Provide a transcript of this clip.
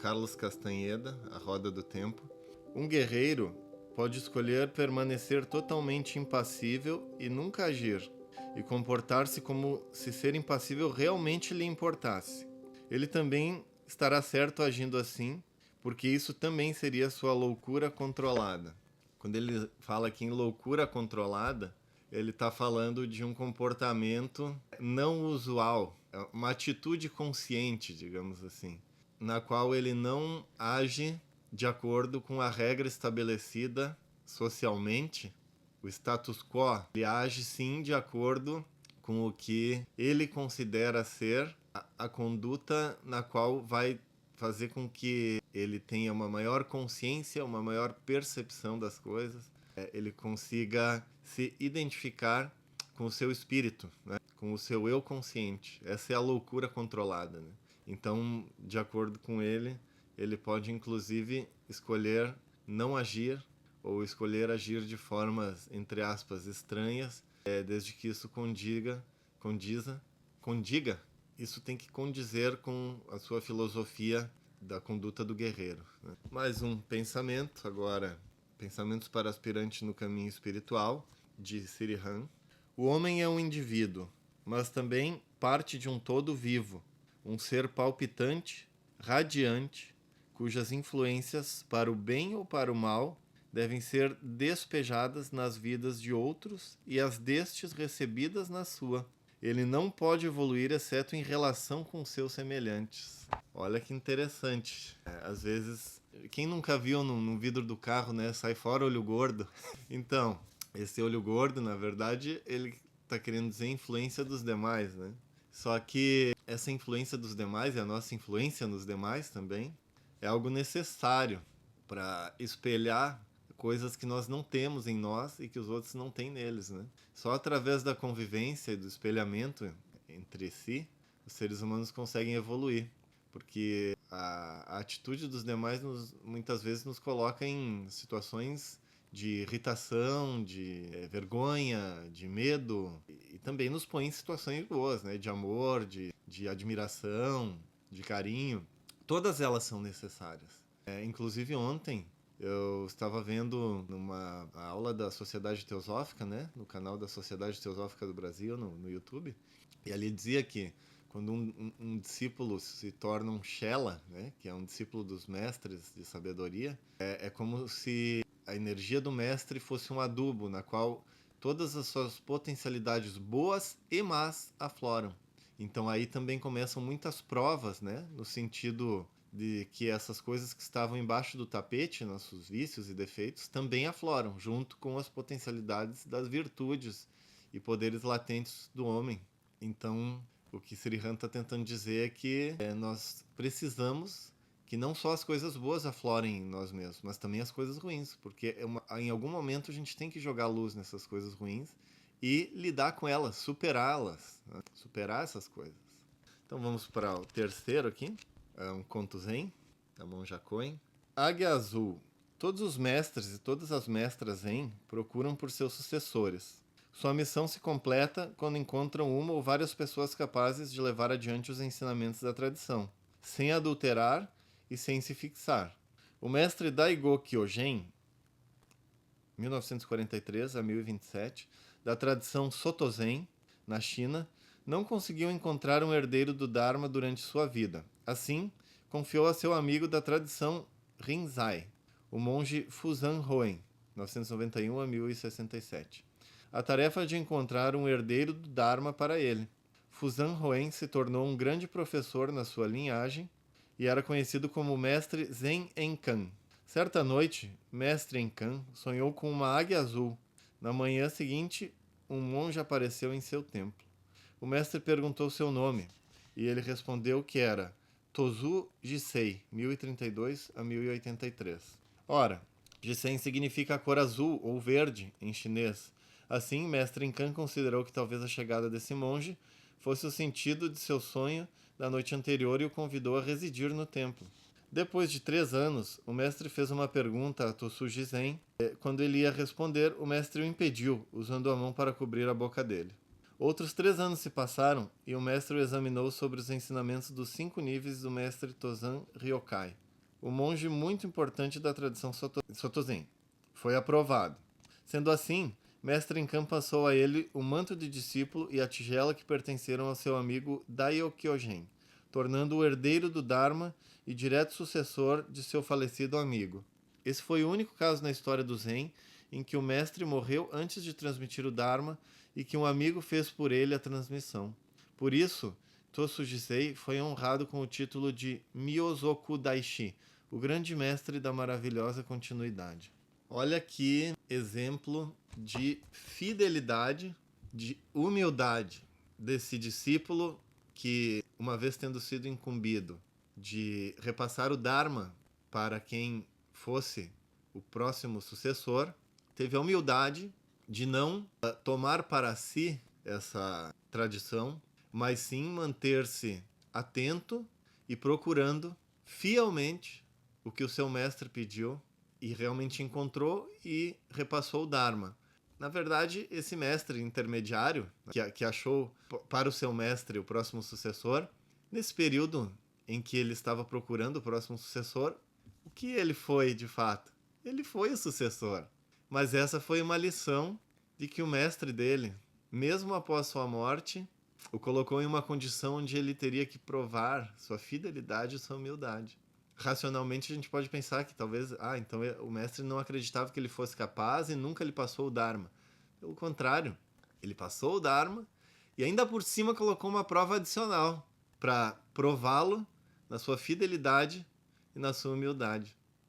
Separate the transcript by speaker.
Speaker 1: Carlos Castanheda, A Roda do Tempo. Um guerreiro pode escolher permanecer totalmente impassível e nunca agir, e comportar-se como se ser impassível realmente lhe importasse. Ele também estará certo agindo assim, porque isso também seria sua loucura controlada. Quando ele fala aqui em loucura controlada, ele está falando de um comportamento não usual, uma atitude consciente, digamos assim, na qual ele não age de acordo com a regra estabelecida socialmente, o status quo. Ele age sim de acordo com o que ele considera ser a conduta na qual vai fazer com que ele tenha uma maior consciência, uma maior percepção das coisas, ele consiga se identificar com o seu espírito, né? Com o seu eu consciente. Essa é a loucura controlada, né? Então, de acordo com ele, ele pode inclusive escolher não agir ou escolher agir de formas, entre aspas, estranhas, desde que isso condiga, isso tem que condizer com a sua filosofia da conduta do guerreiro, né? Mais um pensamento, agora, Pensamentos para Aspirante no Caminho Espiritual, de Sirihan. O homem é um indivíduo, mas também parte de um todo vivo, um ser palpitante, radiante, cujas influências, para o bem ou para o mal, devem ser despejadas nas vidas de outros e as destes recebidas na sua. Ele não pode evoluir exceto em relação com seus semelhantes. Olha que interessante. Às vezes, quem nunca viu no vidro do carro, né? Sai fora olho gordo. Então, esse olho gordo, na verdade, ele está querendo dizer influência dos demais, né? Só que essa influência dos demais e a nossa influência nos demais também é algo necessário para espelhar coisas que nós não temos em nós e que os outros não têm neles, né? Só através da convivência e do espelhamento entre si, os seres humanos conseguem evoluir, porque a atitude dos demais muitas vezes nos coloca em situações de irritação, de vergonha, de medo, e também nos põe em situações boas, né? De amor, de admiração, de carinho. Todas elas são necessárias. Inclusive ontem eu estava vendo numa aula da Sociedade Teosófica, né, no canal da Sociedade Teosófica do Brasil, no YouTube, e ali dizia que quando um discípulo se torna um Shela, né, que é um discípulo dos mestres de sabedoria, é como se a energia do mestre fosse um adubo na qual todas as suas potencialidades boas e más afloram. Então aí também começam muitas provas, né, no sentido de que essas coisas que estavam embaixo do tapete, nossos vícios e defeitos, também afloram, junto com as potencialidades das virtudes e poderes latentes do homem. Então, o que Srihan está tentando dizer é que nós precisamos que não só as coisas boas aflorem em nós mesmos, mas também as coisas ruins, porque em algum momento a gente tem que jogar luz nessas coisas ruins e lidar com elas, superá-las, né? Superar essas coisas. Então vamos para o terceiro aqui. É um conto zen, da Monja Coen. Águia Azul. Todos os mestres e todas as mestras zen procuram por seus sucessores. Sua missão se completa quando encontram uma ou várias pessoas capazes de levar adiante os ensinamentos da tradição, sem adulterar e sem se fixar. O mestre Daigo Kyogen, 1943 a 1027, da tradição Soto Zen, na China, não conseguiu encontrar um herdeiro do Dharma durante sua vida. Assim, confiou a seu amigo da tradição Rinzai, o monge Fuzan Hoen, 991 a 1067, a tarefa de encontrar um herdeiro do Dharma para ele. Fuzan Hoen se tornou um grande professor na sua linhagem e era conhecido como Mestre Zen Enkan. Certa noite, Mestre Enkan sonhou com uma águia azul. Na manhã seguinte, um monge apareceu em seu templo. O mestre perguntou seu nome, e ele respondeu que era Tozu Jisei, 1032 a 1083. Ora, Jisen significa cor azul ou verde em chinês. Assim, Mestre Enkan considerou que talvez a chegada desse monge fosse o sentido de seu sonho da noite anterior e o convidou a residir no templo. Depois de 3 anos, o mestre fez uma pergunta a Tosu Jisen. Quando ele ia responder, o mestre o impediu, usando a mão para cobrir a boca dele. Outros 3 anos se passaram e o mestre o examinou sobre os ensinamentos dos 5 níveis do mestre Tozan Ryokai. o monge muito importante da tradição Soto Zen. Foi aprovado. Sendo assim, Mestre Enkan passou a ele o manto de discípulo e a tigela que pertenceram ao seu amigo Daio-kyogen, tornando-o herdeiro do Dharma e direto sucessor de seu falecido amigo. Esse foi o único caso na história do Zen em que o mestre morreu antes de transmitir o Dharma e que um amigo fez por ele a transmissão. Por isso, Tosu Jisei foi honrado com o título de Myozoku Daishi, o grande mestre da maravilhosa continuidade. Olha aqui exemplo de fidelidade, de humildade desse discípulo que, uma vez tendo sido incumbido de repassar o Dharma para quem fosse o próximo sucessor, teve a humildade de não tomar para si essa tradição, mas sim manter-se atento e procurando fielmente o que o seu mestre pediu e realmente encontrou e repassou o Dharma. Na verdade, esse mestre intermediário, que achou para o seu mestre o próximo sucessor, nesse período em que ele estava procurando o próximo sucessor, o que ele foi de fato? Ele foi o sucessor. Mas essa foi uma lição de que o mestre dele, mesmo após sua morte, o colocou em uma condição onde ele teria que provar sua fidelidade e sua humildade. Racionalmente a gente pode pensar que talvez, então o mestre não acreditava que ele fosse capaz e nunca lhe passou o Dharma. Pelo contrário, ele passou o Dharma e ainda por cima colocou uma prova adicional para prová-lo na sua fidelidade e na sua humildade.